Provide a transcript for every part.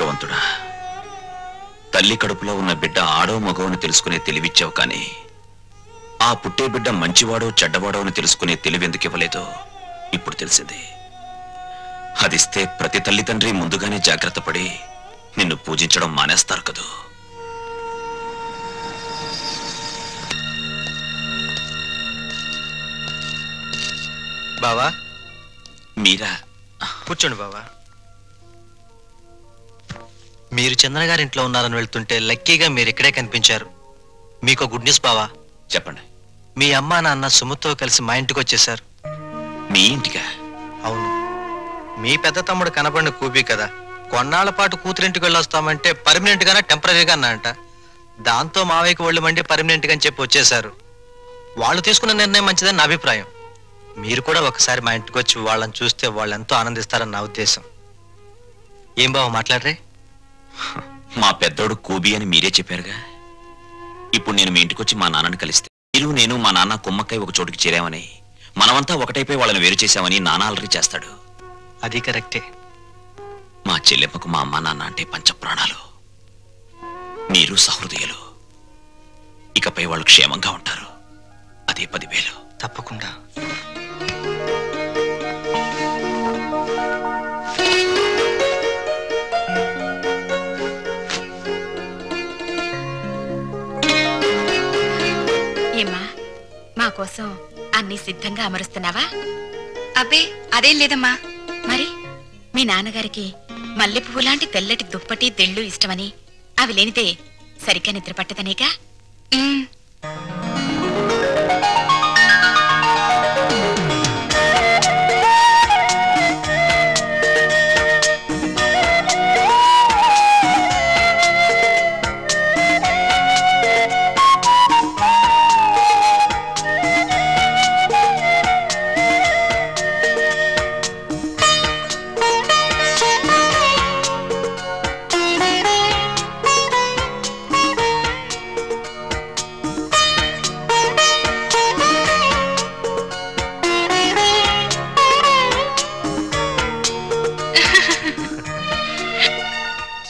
భగవంతుడా, తల్లి కడుపులో ఉన్న బిడ్డ ఆడో మగవని తెలుసుకునే తెలివిచ్చావు, కానీ ఆ పుట్టే బిడ్డ మంచివాడో చెడ్డవాడో అని తెలుసుకునే తెలివి ఎందుకు ఇవ్వలేదో ఇప్పుడు తెలిసింది. అదిస్తే ప్రతి తల్లిదండ్రి ముందుగానే జాగ్రత్త పడి నిన్ను పూజించడం మానేస్తారు కదూ. బావా, మీరా? కూర్చోండి బావా. మీరు చంద్ర గారింట్లో ఉన్నారని వెళ్తుంటే లక్కీగా మీరు ఇక్కడే కనిపించారు. మీకు గుడ్ న్యూస్ బావా. చెప్పండి. మీ అమ్మా నాన్న సుమతో కలిసి మా ఇంటికి వచ్చేసారు. మీ ఇంటికా? అవును. మీ పెద్ద తమ్ముడు కనపడిన కూపీ కదా, కొన్నాళ్ల పాటు కూతురింటికి వెళ్ళొస్తామంటే పర్మనెంట్ గానే టెంపరీగా అన్నంట. దాంతో మావయ్యకి ఒళ్ళు మండి పర్మనెంట్ గా అని చెప్పి వచ్చేసారు. వాళ్ళు తీసుకున్న నిర్ణయం మంచిదని నా అభిప్రాయం. మీరు కూడా ఒకసారి మా ఇంటికి వచ్చి వాళ్ళని చూస్తే వాళ్ళు ఎంతో ఆనందిస్తారని నా ఉద్దేశం. ఏం బావ మాట్లాడరే? మా పెద్దోడు కూబీ అని మీరే చెప్పారుగా. ఇప్పుడు నేను మీ ఇంటికి వచ్చి మా నాన్నని కలిస్తే మీరు, నేను, మా నాన్న కుమ్మక్కై ఒక చోటుకి చేరామని, మనమంతా ఒకటైపోయి వాళ్ళని వేరు చేశామని నాన్న అలరి చేస్తాడు. అది కరెక్టే. మా చెల్లెమ్మకు మా అమ్మ నాన్న అంటే పంచప్రాణాలు. మీరు సహృదయులు. ఇకపై వాళ్ళు క్షేమంగా ఉంటారు. అదే 10,000. తప్పకుండా. ఏమ్మా, మా కోసం అన్ని సిద్ధంగా అమరుస్తున్నావా? అబ్బే అదేం లేదమ్మా. మరి మీ నాన్నగారికి మల్లె పువ్వు లాంటి తెల్లటి దుప్పటి తెళ్ళు ఇష్టమని, అవి లేనిదే సరిగ్గా నిద్ర పట్టదనేగా.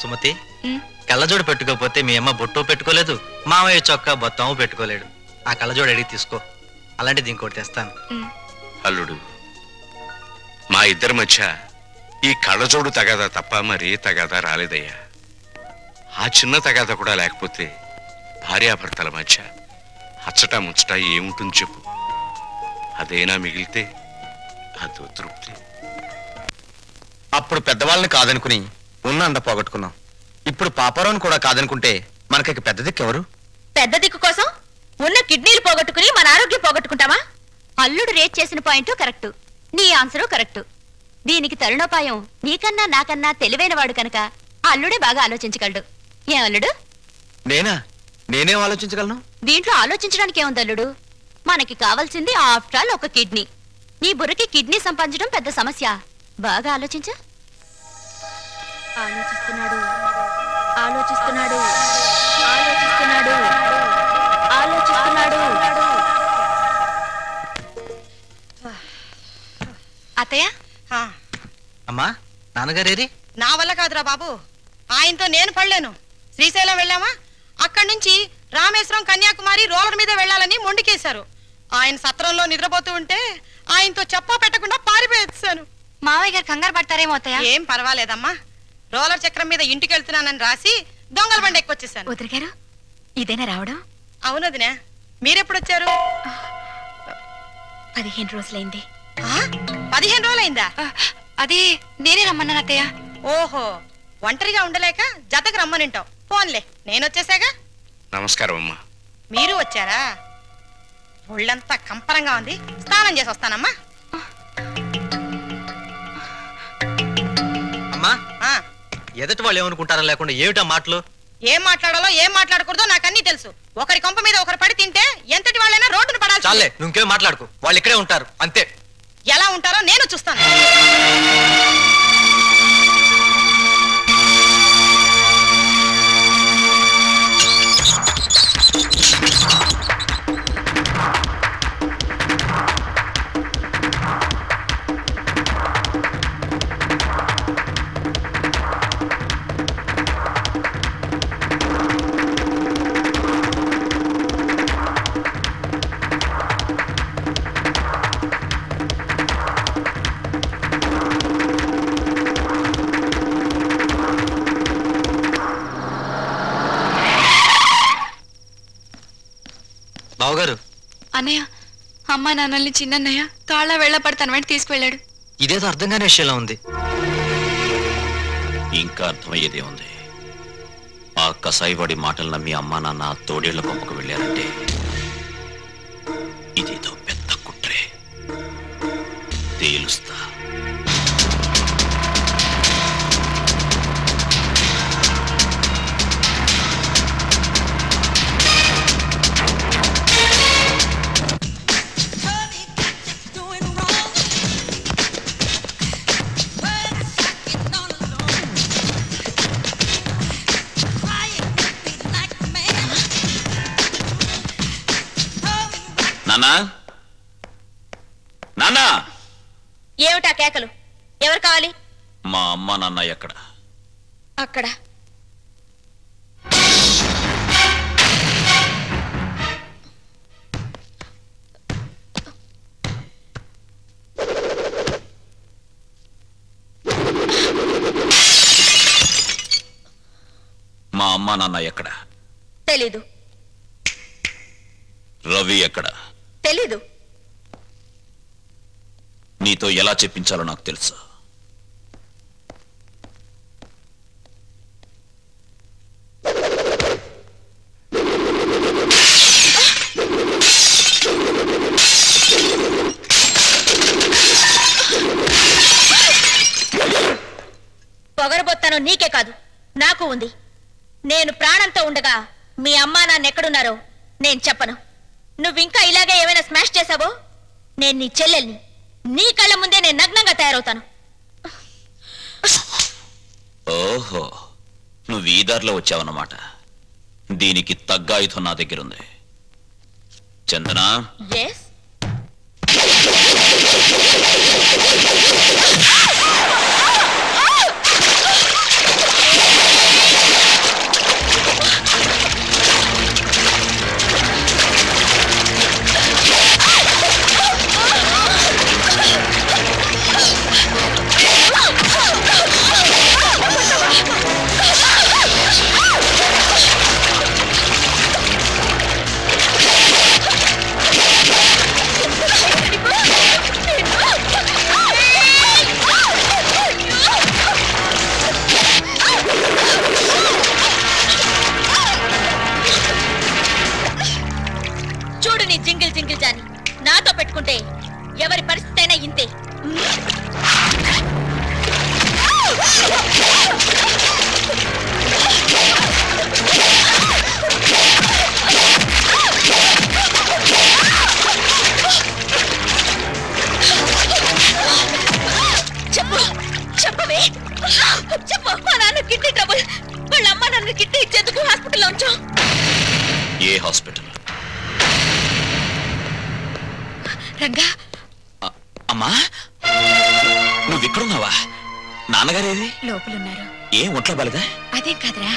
సుమతి, కళ్ళజోడు పెట్టుకోకపోతే మీ అమ్మ బొట్టు పెట్టుకోలేదు, మామయ్య చొక్కా బొత్తము పెట్టుకోలేడు. ఆ కళ్ళజోడు అడిగి తీసుకో, అలాంటిది ఇంకోటి తెస్తాను. అల్లుడు, మా ఇద్దరి మధ్య ఈ కళ్ళజోడు తగాదా తప్ప మరీ తగాదా రాలేదయ్యా. ఆ చిన్న తగాదా కూడా లేకపోతే భార్యాభర్తల మధ్య అచ్చట ముచ్చట ఏముంటుంది చెప్పు. అదేనా మిగిలితే అదో తృప్తి. అప్పుడు పెద్దవాళ్ళని కాదనుకుని ఉన్న అండ పోగొట్టుకున్నాం. ఇప్పుడు పాపారావుని కూడా కాదనుకుంటే మనకి పెద్ద దిక్కు ఎవరు? పెద్ద దిక్కు కోసం ఉన్న కిడ్నీలు పోగొట్టుకుని మన ఆరోగ్యం పోగొట్టుకుంటావా? అల్లుడు రేట్ చేసిన పాయింట్ కరెక్ట్, నీ ఆన్సరు కరెక్ట్. దీనికి తరుణోపాయం నీకన్నా నాకన్నా తెలివైన వాడు కనుక అల్లుడే బాగా ఆలోచించగలడు. ఏం అల్లుడు? నేనేం ఆలోచించగలను? దీంట్లో ఆలోచించడానికి ఏముంది అల్లుడు? మనకి కావాల్సింది ఆఫ్టర్ ఆల్ ఒక కిడ్నీ. నీ బుర్రకి కిడ్నీ సంపాదించడం పెద్ద సమస్య. బాగా ఆలోచించు. ఆలోచిస్తున్నాడు ఆలోచిస్తున్నాడు ఆలోచిస్తున్నాడు ఆలోచిస్తున్నాడు. అత్తయ్య, అమ్మా, నాన్నగారేరి? నా వల్ల కాదురా బాబు, ఆయనతో నేను పడలేను. శ్రీశైలం వెళ్ళామా, అక్కడి నుంచి రామేశ్వరం, కన్యాకుమారి రోలర్ మీద వెళ్ళాలని మొండికేశారు. ఆయన సత్రంలో నిద్రపోతూ ఉంటే ఆయనతో చెప్పా పెట్టకుండా పారిపోయేసాను. మావయ్య గారు కంగారు పడతారేమో అత్తయ్య. ఏం పర్వాలేదమ్మా, రోలర్ చక్రం మీద ఇంటికి వెళ్తున్నానని రాసి దొంగల బండి ఎక్కువచ్చేసాను. వదిలిగారు, ఇదేనా రావడం? అవునదినే. మీరెప్పుడొచ్చారు? 15 రోజులైంది. 15 రోజులైందా? అది నేనే రమ్మన్నాను అత్తయ్య. ఓహో, ఒంటరిగా ఉండలేక జతకు రమ్మనింటావు. ఫోన్లే, నేనొచ్చేసాగా. నమస్కారం అమ్మా. మీరు వచ్చారా? ఒళ్ళంతా కంపరంగా ఉంది, స్నానం చేసి వస్తానమ్మా. అమ్మా, ఎదటి వాళ్ళు ఏమనుకుంటారా లేకుండా ఏమిటా మాటలు? ఏం మాట్లాడాలో ఏం మాట్లాడకూడదో నాకన్నీ తెలుసు. ఒకరి కొంప మీద ఒకరు పడి తింటే ఎంతటి వాళ్ళైనా రోడ్డును పడాలి. చాలే, నువ్వేం మాట్లాడుకో, వాళ్ళు ఇక్కడే ఉంటారు అంతే. ఎలా ఉంటారో నేను చూస్తాను. అన్నయ్య అమ్మ నాన్నల్ని చిన్నన్నయ్య కాళ్ళ వెళ్ళ పడతాను వెంట తీసుకువెళ్ళాడు. ఇదేదో అర్థం కాని విషయంలో ఉంది. ఇంకా అర్థమయ్యేదే ఉంది. ఆ కసాయివాడి మాటలు నమ్మి అమ్మా నాన్న తోడేళ్ల కొంపకు వెళ్ళారంటే ఇదేదో పెద్ద కుట్రే. తేలుస్తా. నాన్నా, నాన్నా, ఏమిటా కేకలు? ఎవరు కావాలి? మా అమ్మ నాన్న ఎక్కడ? అక్కడ. మా అమ్మ నాన్న ఎక్కడ? తెలీదు. రవి ఎక్కడ? తెలీదు. నీతో ఎలా చెప్పించాలో నాకు తెలుసు. పొగరబోత్తాను నీకే కాదు, నాకు ఉంది. నేను ప్రాణంతో ఉండగా మీ అమ్మా నాన్న ఎక్కడున్నారో నేను చెప్పను. నువ్వింకా ఇలాగే ఏమైనా స్మాష్ చేశావో నేను నీ చెల్లెల్ని. నీ కళ్ళ ముందే నేను నగ్నంగా తయారవుతాను. ఓహో, నువ్వు ఈ దారిలో వచ్చావన్నమాట. దీనికి తగ్గ ఆయుధం నా దగ్గరుంది. చందనా, ఎస్. చూడు నీ జింగిల్ జింగిల్ జాని, నాతో పెట్టుకుంటే ఎవరి పరిస్థితి అయినా ఇంతే. చెప్పు, చెప్పవే, చెప్పు. మా నాన్న కిడ్నీ ట్రబుల్. వాళ్ళ అమ్మ నాన్న కిడ్నీ ఇచ్చేందుకు హాస్పిటల్లో ఉంచాం. ఏ హాస్పిటల్? రంగా, అమ్మా, నువ్విక్కడున్నావా? నాన్నగారేది? లోపలున్నారు. ఏ ఒంట్లో బాలేదా? అదేం కాదురా,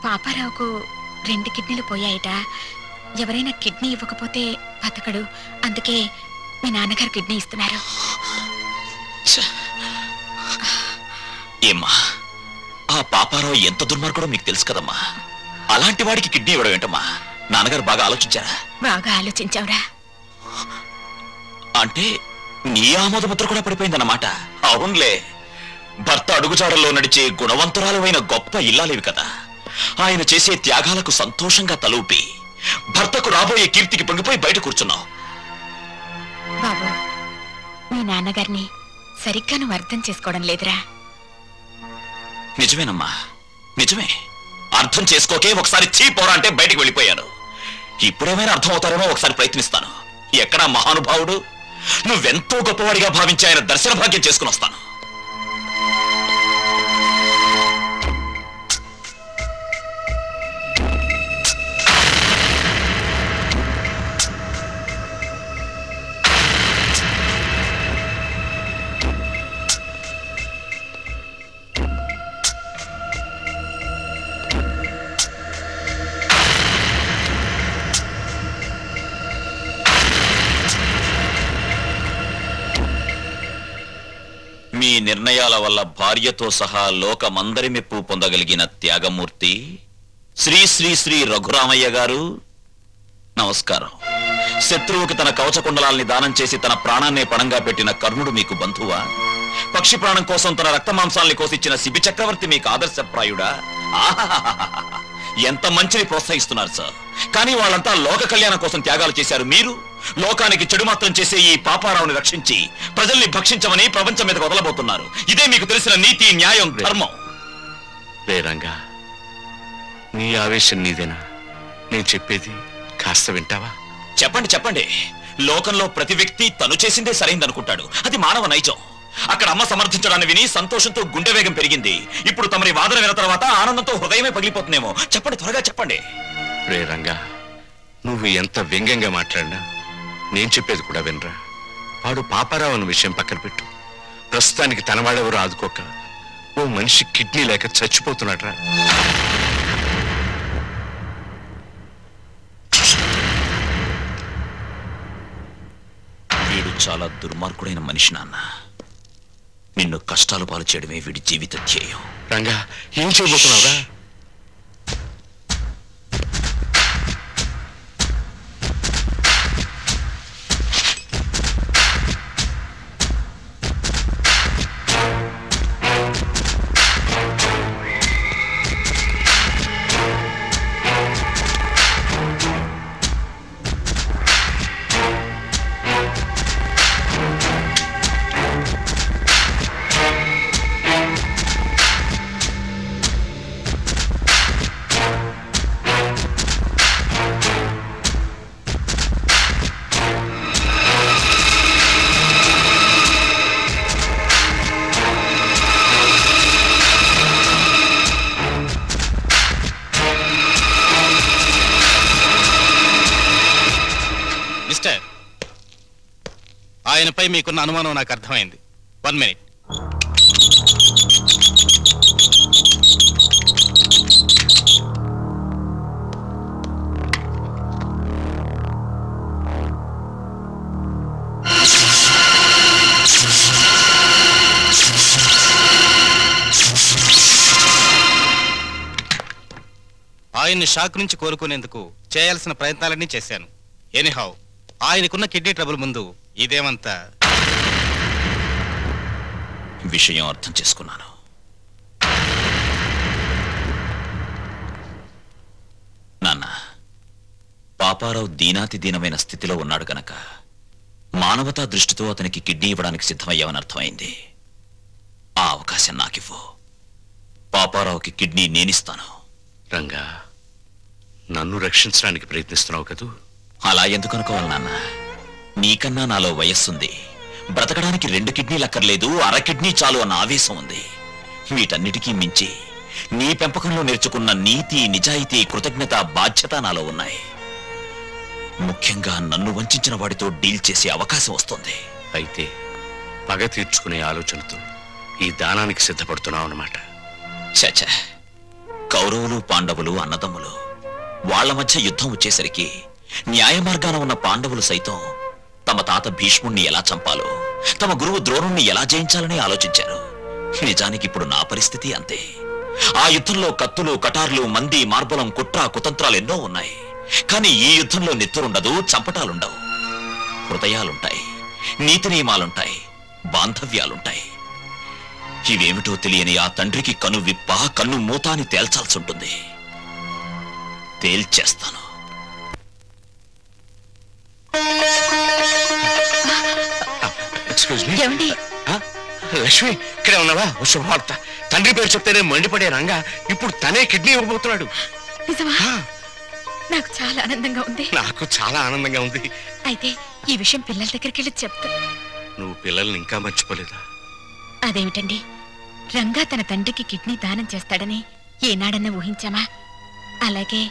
పాపారావుకు 2 కిడ్నీలు పోయాయట. ఎవరైనా కిడ్నీ ఇవ్వకపోతే బతకడు. అందుకే మీ నాన్నగారు కిడ్నీ ఇస్తున్నారు. ఏమ్మా, ఆ పాపారావు ఎంత దుర్మార్గుడో మీకు తెలుసు కదమ్మా. అలాంటి వాడికి కిడ్నీ ఇవ్వడం ఏంటమ్మా? నాన్నగారు బాగా ఆలోచించారా? బాగా ఆలోచించావురా. అంటే నీ ఆమోదముద్ర కూడా పడిపోయిందన్నమాట. అవునులే, భర్త అడుగుజాడల్లో నడిచే గుణవంతురాలైన గొప్ప ఇల్లాలివి కదా. ఆయన చేసే త్యాగాలకు సంతోషంగా తలూపి భర్తకు రాబోయే కీర్తికి పొంగిపోయి బయట కూర్చున్నావు. బాబు, మీ నాన్నగారిని సరిగ్గా నువ్వు అర్థం చేసుకోవడం లేదురా. నిజమేనమ్మా, నిజమే. అర్థం చేసుకోకే ఒకసారి చీపోరా అంటే బయటికి వెళ్ళిపోయాను. ఇప్పుడేమైనా అర్థం అవుతారేమో ఒకసారి ప్రయత్నిస్తాను. ఎక్కడా మహానుభావుడు? నువ్వెంతో గొప్పవాడిగా భావించి ఆయన దర్శన భాగ్యం చేసుకుని వస్తాను. మీ నిర్ణయాల వల్ల భార్యతో సహా లోకమందరి మెప్పు పొందగలిగిన త్యాగమూర్తి శ్రీ శ్రీ శ్రీ రఘురామయ్య గారు నమస్కారం. శత్రువుకి తన కవచకుండలాల్ని దానం చేసి తన ప్రాణాన్నే పణంగా పెట్టిన కర్ణుడు మీకు బంధువా? పక్షి ప్రాణం కోసం తన రక్త మాంసాల్ని కోసిచ్చిన శిబి చక్రవర్తి మీకు ఆదర్శప్రాయుడా? ఎంత మంచిని ప్రోత్సహిస్తున్నారు సార్. కానీ వాళ్ళంతా లోక కళ్యాణం కోసం త్యాగాలు చేశారు. మీరు లోకానికి చెడు మాత్రం చేసే ఈ పాపారావుని రక్షించి ప్రజల్ని భక్షించమని ప్రపంచం మీదకి వదలబోతున్నారు. ఇదే మీకు తెలిసిన నీతి, న్యాయం, ధర్మం. రేరంగా, నీ ఆవేశం నీదేనా? నేను చెప్పేది కాస్త వింటావా? చెప్పండి చెప్పండి. లోకంలో ప్రతి వ్యక్తి తను చేసిందే సరైందనుకుంటాడు. అది మానవ నైజం. అక్కడ అమ్మ సమర్థించడాన్ని విని సంతోషంతో గుండె వేగం పెరిగింది. ఇప్పుడు తమరి వాదన విన్న తర్వాత ఆనందంతో హృదయమే పగిలిపోతుందేమో. చెప్పండి, త్వరగా చెప్పండి. రేరంగా, నువ్వు ఎంత వ్యంగ్యంగా మాట్లాడినా నేను చెప్పేది కూడా వినరా. వాడు పాపారావు అన్న విషయం పక్కన పెట్టు. ప్రస్తుతానికి తనవాడెవరు ఆదుకోక ఓ మనిషి కిడ్నీ లేక చచ్చిపోతున్నాడ్రా. వీడు చాలా దుర్మార్గుడైన మనిషి నాన్న. నిన్ను కష్టాలు పాలు చేయడమే వీడి జీవిత ధ్యేయం. రంగా, ఏం చేయబోతున్నావురా? ఆయనపై మీకున్న అనుమానం నాకు అర్థమైంది. 1 minute. ఆయన్ని షాక్ నుంచి కోలుకునేందుకు చేయాల్సిన ప్రయత్నాలన్నీ చేశాను. ఎనీహౌ, ఆయనకున్న కిడ్నీ ట్రబుల్ ముందు ఇదేమంతా. విషయం అర్థం చేసుకున్నాను. నాన్న, పాపారావు దీనాతి దీనమైన స్థితిలో ఉన్నాడు గనక మానవతా దృష్టితో అతనికి కిడ్నీ ఇవ్వడానికి సిద్ధమయ్యావని అర్థమైంది. ఆ అవకాశం నాకివ్వు. పాపారావుకి కిడ్నీ నేనిస్తాను. రంగా, నన్ను రక్షించడానికి ప్రయత్నిస్తున్నావు కదూ? అలా ఎందుకు అనుకోవాలి నాన్న? నీకన్నా నాలో వయస్సుంది. బ్రతకడానికి 2 కిడ్నీలు అక్కర్లేదు, అర కిడ్నీ చాలు అన్న ఆవేశం ఉంది. వీటన్నిటికీ మించి నీ పెంపకంలో నేర్చుకున్న నీతి, నిజాయితీ, కృతజ్ఞత, బాధ్యత నాలో ఉన్నాయి. ముఖ్యంగా నన్ను వంచిన వాడితో డీల్ చేసే అవకాశం వస్తుంది. అయితే పగ తీర్చుకునే ఆలోచనతో ఈ దానానికి సిద్ధపడుతున్నావు అన్నమాట. చచ్చ, కౌరవులు పాండవులు అన్నదమ్ములు. వాళ్ల మధ్య యుద్ధం వచ్చేసరికి న్యాయ మార్గాన ఉన్న పాండవులు సైతం తమ తాత భీష్ముణ్ణి ఎలా చంపాలో, తమ గురువు ద్రోణుణ్ణి ఎలా జయించాలని ఆలోచించారు. నిజానికి ఇప్పుడు నా పరిస్థితి అంతే. ఆ యుద్ధంలో కత్తులు, కటార్లు, మంది, మార్బలం, కుట్ర, కుతంత్రాలు ఎన్నో ఉన్నాయి. కానీ ఈ యుద్ధంలో నెత్తురుండదు, చంపటాలుండవు. హృదయాలుంటాయి, నీతి నియమాలుంటాయి, బాంధవ్యాలుంటాయి. ఇవేమిటో తెలియని ఆ తండ్రికి కన్ను విప్ప, కన్ను మూత అని తేల్చాల్సి ఉంటుంది. తేల్చేస్తాను. ఏమండి? లక్ష్మి, ఇక్కడే ఉన్నావా? శుభవార్త. తండ్రి పేరు చెప్తేనే మండిపడే రంగా ఇప్పుడు తనే కిడ్నీ ఇవ్వబోతున్నాడు. నిజమా? నాకు చాలా ఆనందంగా ఉంది. నాకు చాలా ఆనందంగా ఉంది. అయితే ఈ విషయం పిల్లల దగ్గరికి వెళ్ళి చెప్తా. నువ్వు పిల్లల్ని ఇంకా మర్చిపోలేదా? అదేమిటండి, రంగా తన తండ్రికి కిడ్నీ దానం చేస్తాడని ఏనాడన్నా ఊహించామా? అలాగే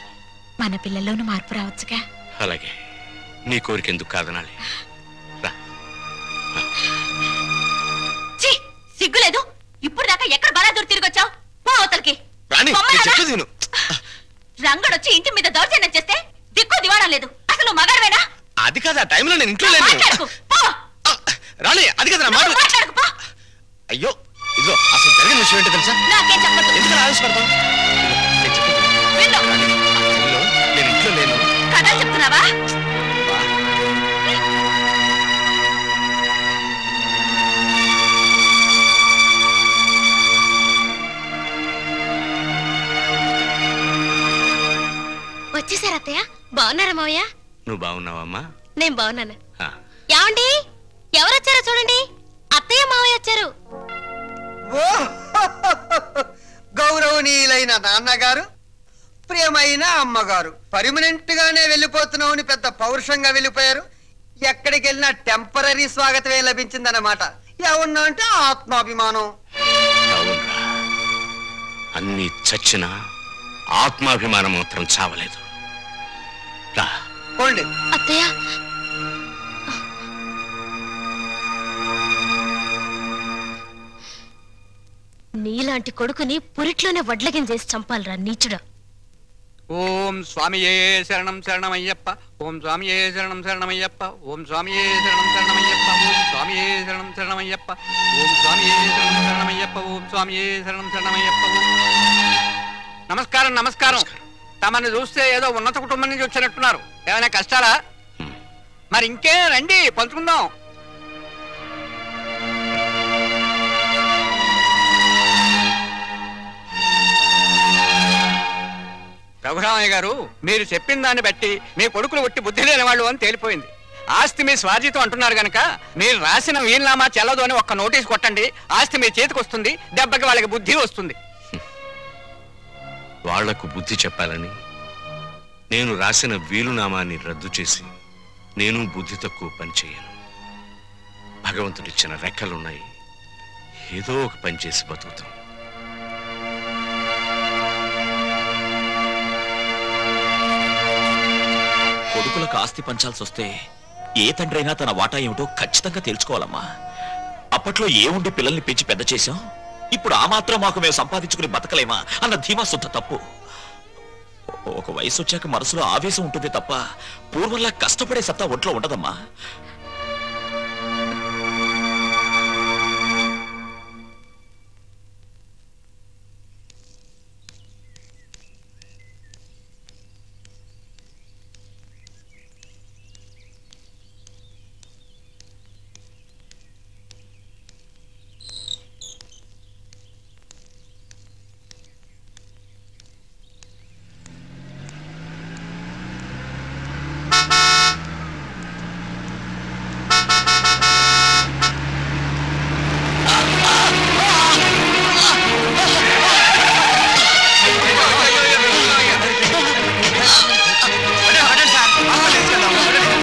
మన పిల్లల్లోనూ మార్పు రావచ్చుగా. అలాగే, నీ కోరిక ఎందుకు కాదనాలి? రా. సిగ్గులేదు? ఇప్పుడు దాకా ఎక్కడ బలాదూరు తిరిగొచ్చావు? పో అవతలకి. రంగడొచ్చి ఇంటి మీద దౌర్జన్యం చేస్తే దిక్కు దివాడం లేదు. అసలు మగాడవేనా? అది కాదు, ఆ టైంలో నేను ఇంట్లో లేను. రాణి, అది కదా మాట. అయ్యో, ఇదిగో అసలు జరిగిన విషయం ఏంటో తెలుసా? నాకేం చెప్పదు. ఎందుకు ఆవేశపడతావు? నేను ఇంట్లో లేను. కథలు చెప్తున్నావా? వచ్చేసారు అత్తయ్య. బాగున్నారా మావయ్య? నువ్వు బాగున్నావమ్మా? నేను బాగున్నాను. ఏమండి, ఎవరొచ్చారో చూడండి. అత్తయ్య మావయ్య వచ్చారు. గౌరవనీయులైన నాన్నగారు, ప్రియమైన అమ్మగారు, పర్మనెంట్ గానే వెళ్ళిపోతున్నామని పెద్ద పౌరుషంగా వెళ్ళిపోయారు. ఎక్కడికి వెళ్ళినా టెంపరీ స్వాగతమే లభించిందన్నమాట. ఏమన్నా అంటే ఆత్మాభిమానం. అన్ని చచ్చినా ఆత్మాభిమానం మాత్రం చావలేదు. పోండి అత్తయ్య. నీలాంటి కొడుకుని పురిట్లోనే వడ్లగిన చేసి చంపాలరా నీచుడా. ఓం స్వామియే శరణం శరణమయ్యప్ప. ఓం స్వామియే శరణం శరణమయ్యప్ప. ఓం స్వామియే శరణం శరణమయ్యప్ప. ఓం స్వామియే శరణం శరణమయ్యప్ప. ఓం స్వామియే శరణం శరణమయ్యప్ప. ఓం స్వామియే శరణం శరణమయ్యప్ప. నమస్కారం నమస్కారం. తమని చూస్తే ఏదో ఉన్నత కుటుంబం నుంచి వచ్చినట్టున్నారు. ఏమైనా కష్టాలా? మరి ఇంకే రండి, పంచుకుందాం. రఘురామయ్య గారు, మీరు చెప్పిన దాన్ని బట్టి మీ కొడుకులు ఒట్టి బుద్ధి లేని వాళ్ళు అని తేలిపోయింది. ఆస్తి మీ స్వాధీతం అంటున్నారు గనక మీరు రాసిన వీలునామా చెల్లదు అని ఒక్క నోటీస్ కొట్టండి. ఆస్తి మీ చేతికి వస్తుంది. దెబ్బకి వాళ్ళకి బుద్ధి వస్తుంది. వాళ్లకు బుద్ధి చెప్పాలని నేను రాసిన వీలునామాన్ని రద్దు చేసి నేను బుద్ధి తక్కువ పని చేయను. భగవంతుడిచ్చిన రెక్కలున్నాయి. ఏదో ఒక పని చేసి బతుకుతాం. కొడుకులకు ఆస్తి పంచాల్సి వస్తే ఏ తండ్రైనా తన వాటా ఏమిటో ఖచ్చితంగా తెలుసుకోవాలమ్మా. అప్పట్లో ఏముండి పిల్లల్ని పెంచి పెద్ద చేశాం. ఇప్పుడు ఆ మాత్రం మాకు మేము సంపాదించుకుని బతకలేమా అన్న ధీమా శుద్ధ తప్పు. ఒక వయసు వచ్చాక మనసులో ఆవేశం ఉంటుంది తప్ప పూర్వంలా కష్టపడే సత్తా ఒంట్లో ఉండదమ్మా.